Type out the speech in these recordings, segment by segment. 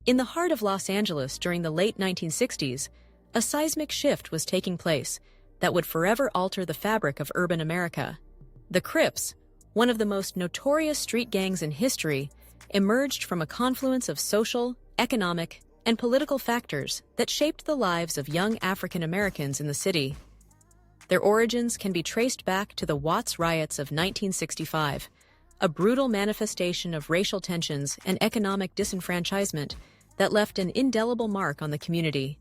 In the heart of Los Angeles during the late 1960s, a seismic shift was taking place that would forever alter the fabric of urban America. The Crips, one of the most notorious street gangs in history, emerged from a confluence of social, economic, and political factors that shaped the lives of young African Americans in the city. Their origins can be traced back to the Watts riots of 1965, a brutal manifestation of racial tensions and economic disenfranchisement that left an indelible mark on the community.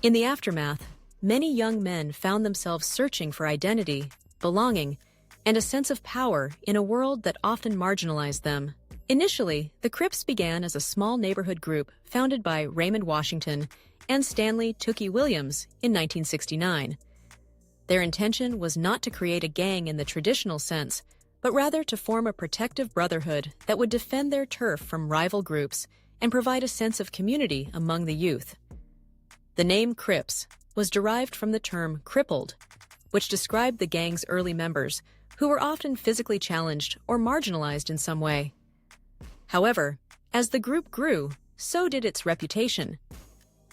In the aftermath, many young men found themselves searching for identity, belonging, and a sense of power in a world that often marginalized them. Initially, the Crips began as a small neighborhood group founded by Raymond Washington and Stanley Tookie Williams in 1969. Their intention was not to create a gang in the traditional sense, but rather to form a protective brotherhood that would defend their turf from rival groups and provide a sense of community among the youth. The name Crips was derived from the term crippled, which described the gang's early members, who were often physically challenged or marginalized in some way. However, as the group grew, so did its reputation,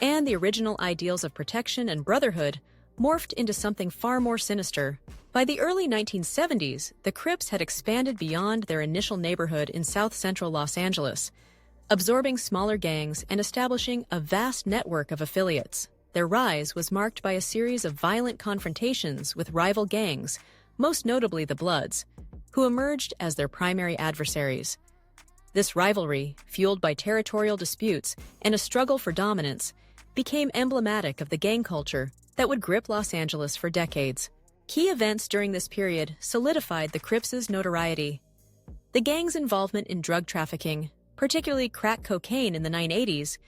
and the original ideals of protection and brotherhood morphed into something far more sinister. By the early 1970s, the Crips had expanded beyond their initial neighborhood in south-central Los Angeles, absorbing smaller gangs and establishing a vast network of affiliates. Their rise was marked by a series of violent confrontations with rival gangs, most notably the Bloods, who emerged as their primary adversaries. This rivalry, fueled by territorial disputes and a struggle for dominance, became emblematic of the gang culture that would grip Los Angeles for decades. Key events during this period solidified the Crips' notoriety. The gang's involvement in drug trafficking, particularly crack cocaine in the 1980s,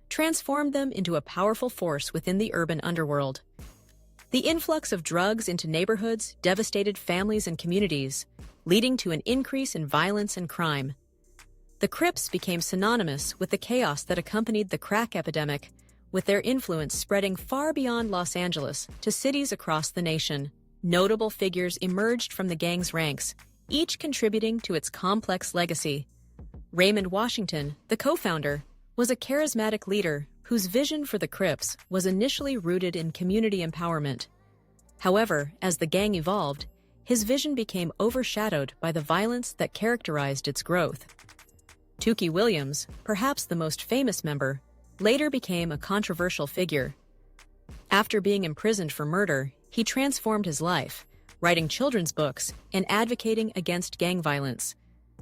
transformed them into a powerful force within the urban underworld. The influx of drugs into neighborhoods devastated families and communities, leading to an increase in violence and crime. The Crips became synonymous with the chaos that accompanied the crack epidemic, with their influence spreading far beyond Los Angeles to cities across the nation. Notable figures emerged from the gang's ranks, each contributing to its complex legacy. Raymond Washington, the co-founder, was a charismatic leader whose vision for the Crips was initially rooted in community empowerment. However, as the gang evolved, his vision became overshadowed by the violence that characterized its growth. Tookie Williams, perhaps the most famous member, later became a controversial figure. After being imprisoned for murder, he transformed his life, writing children's books and advocating against gang violence.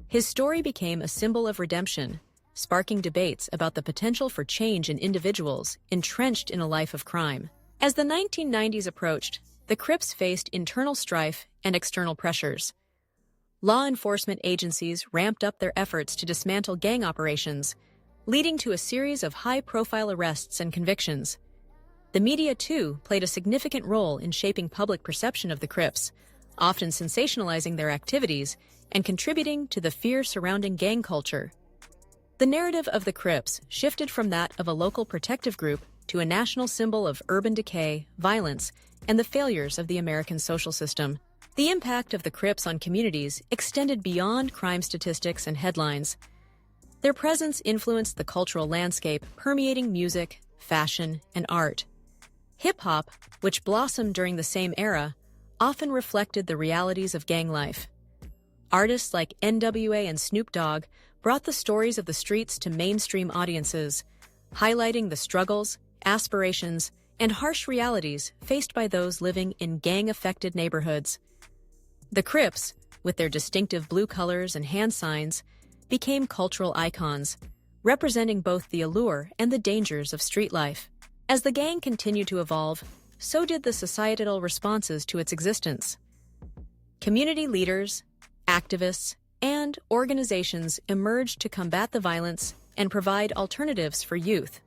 His story became a symbol of redemption, sparking debates about the potential for change in individuals entrenched in a life of crime. As the 1990s approached, the Crips faced internal strife and external pressures. Law enforcement agencies ramped up their efforts to dismantle gang operations, leading to a series of high-profile arrests and convictions. The media, too, played a significant role in shaping public perception of the Crips, often sensationalizing their activities and contributing to the fear surrounding gang culture. The narrative of the Crips shifted from that of a local protective group to a national symbol of urban decay, violence, and the failures of the American social system. The impact of the Crips on communities extended beyond crime statistics and headlines. Their presence influenced the cultural landscape, permeating music, fashion, and art. Hip-hop, which blossomed during the same era, often reflected the realities of gang life. Artists like NWA and Snoop Dogg brought the stories of the streets to mainstream audiences, highlighting the struggles, aspirations, and harsh realities faced by those living in gang-affected neighborhoods. The Crips, with their distinctive blue colors and hand signs, became cultural icons, representing both the allure and the dangers of street life. As the gang continued to evolve, so did the societal responses to its existence. Community leaders, activists, and organizations emerged to combat the violence and provide alternatives for youth.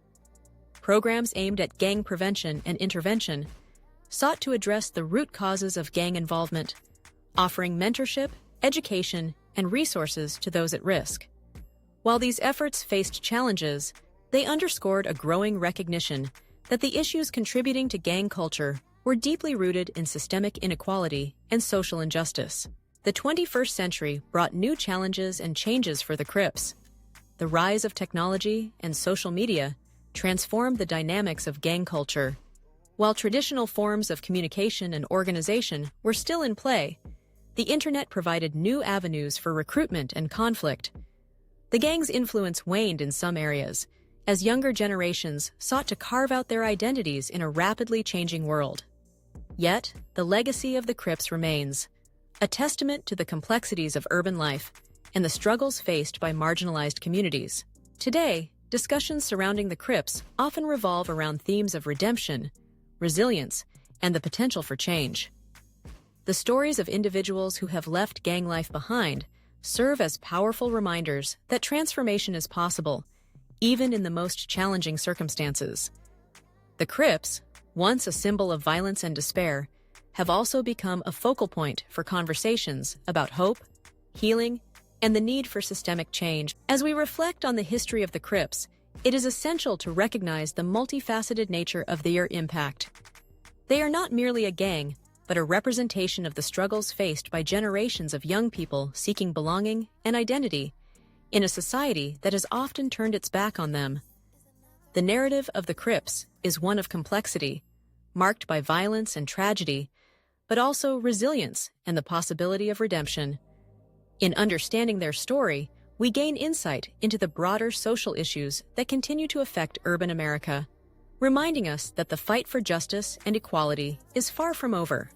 Programs aimed at gang prevention and intervention sought to address the root causes of gang involvement, offering mentorship, education, and resources to those at risk. While these efforts faced challenges, they underscored a growing recognition that the issues contributing to gang culture were deeply rooted in systemic inequality and social injustice. The 21st century brought new challenges and changes for the Crips. the rise of technology and social media transformed the dynamics of gang culture. While traditional forms of communication and organization were still in play, the internet provided new avenues for recruitment and conflict. The gang's influence waned in some areas, as younger generations sought to carve out their identities in a rapidly changing world. Yet, the legacy of the Crips remains, a testament to the complexities of urban life and the struggles faced by marginalized communities. Today, discussions surrounding the Crips often revolve around themes of redemption, resilience, and the potential for change. The stories of individuals who have left gang life behind serve as powerful reminders that transformation is possible, even in the most challenging circumstances. The Crips, once a symbol of violence and despair, have also become a focal point for conversations about hope, healing, and the need for systemic change. As we reflect on the history of the Crips, it is essential to recognize the multifaceted nature of their impact. They are not merely a gang, but a representation of the struggles faced by generations of young people seeking belonging and identity in a society that has often turned its back on them. The narrative of the Crips is one of complexity, marked by violence and tragedy, but also resilience and the possibility of redemption. In understanding their story, we gain insight into the broader social issues that continue to affect urban America, reminding us that the fight for justice and equality is far from over.